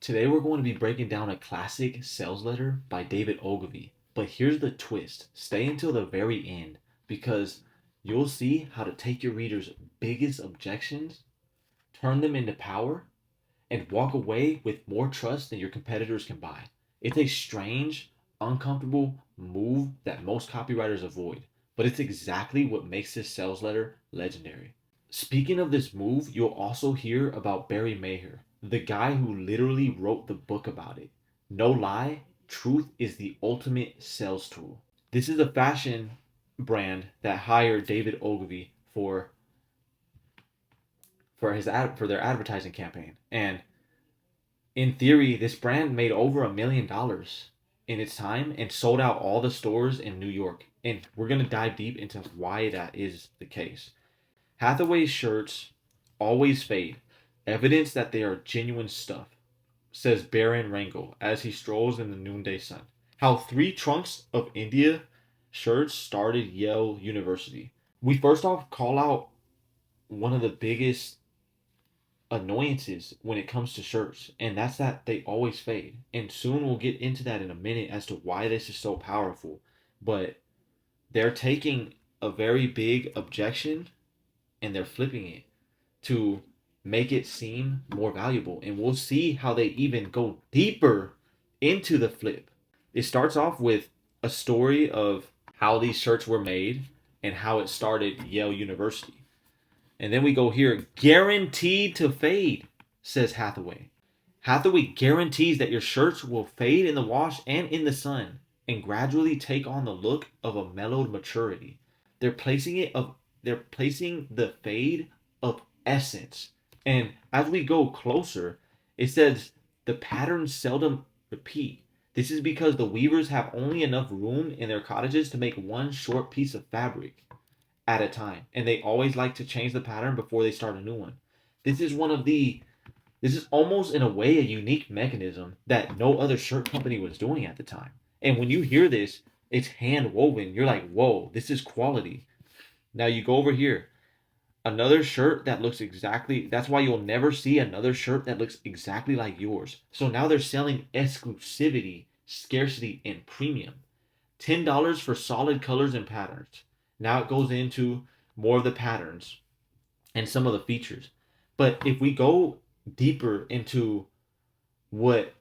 Today we're going to be breaking down a classic sales letter by David Ogilvy. But here's the twist. Stay until the very end because you'll see how to take your readers' biggest objections, turn them into power, and walk away with more trust than your competitors can buy. It's a strange, uncomfortable move that most copywriters avoid, but it's exactly what makes this sales letter legendary. Speaking of this move, you'll also hear about Barry Maher, the guy who literally wrote the book about it. No lie, truth is the ultimate sales tool. This is a fashion brand that hired David Ogilvy for their advertising campaign. And in theory, this brand made over $1 million in its time and sold out all the stores in New York. And we're gonna dive deep into why that is the case. Hathaway's shirts always fade, evidence that they are genuine stuff, says Baron Rangel as he strolls in the noonday sun. How 3 trunks of India shirts started Yale University. We first off call out one of the biggest annoyances when it comes to shirts, and that's that they always fade. And soon we'll get into that in a minute as to why this is so powerful. But they're taking a very big objection and they're flipping it to make it seem more valuable. And we'll see how they even go deeper into the flip. It starts off with a story of how these shirts were made and how it started Yale University. And then we go here, guaranteed to fade, says Hathaway. Hathaway guarantees that your shirts will fade in the wash and in the sun and gradually take on the look of a mellowed maturity. They're placing the fade of essence. And as we go closer, it says the patterns seldom repeat. This is because the weavers have only enough room in their cottages to make one short piece of fabric at a time, and they always like to change the pattern before they start a new one. This is almost in a way a unique mechanism that no other shirt company was doing at the time. And when you hear this, it's hand woven. You're like, whoa, this is quality. Now you go over here, another shirt that looks exactly, that's why you'll never see another shirt that looks exactly like yours. So now they're selling exclusivity, scarcity, and premium. $10 for solid colors and patterns. Now it goes into more of the patterns and some of the features. But if we go deeper into what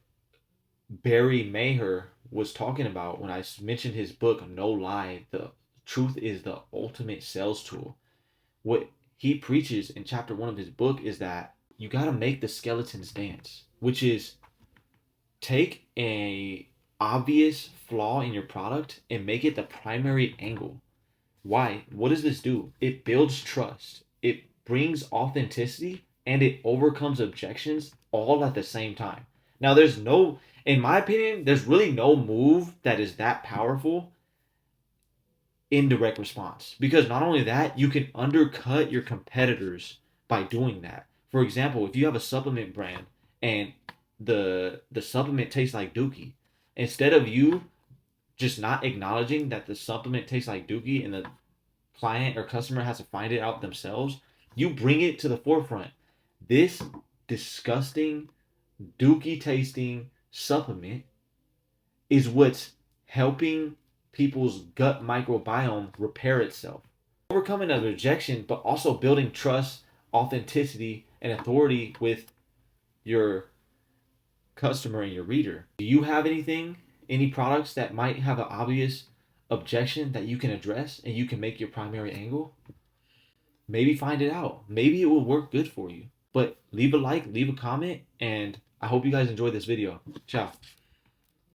Barry Maher was talking about when I mentioned his book, No Lie, the truth is the ultimate sales tool. What he preaches in chapter 1 of his book is that you got to make the skeletons dance, which is take a obvious flaw in your product and make it the primary angle. Why? What does this do? It builds trust. It brings authenticity and it overcomes objections all at the same time. Now, in my opinion, there's really no move that is that powerful in direct response. Because not only that, you can undercut your competitors by doing that. For example, if you have a supplement brand and the supplement tastes like Dookie, instead of you just not acknowledging that the supplement tastes like Dookie and the client or customer has to find it out themselves, you bring it to the forefront. This disgusting Dookie tasting supplement is what's helping people's gut microbiome repair itself. Overcoming a rejection, but also building trust, authenticity, and authority with your customer and your reader. Do you have any products that might have an obvious objection that you can address and you can make your primary angle? Maybe find it out. Maybe it will work good for you. But leave a like, leave a comment, and I hope you guys enjoyed this video. Ciao.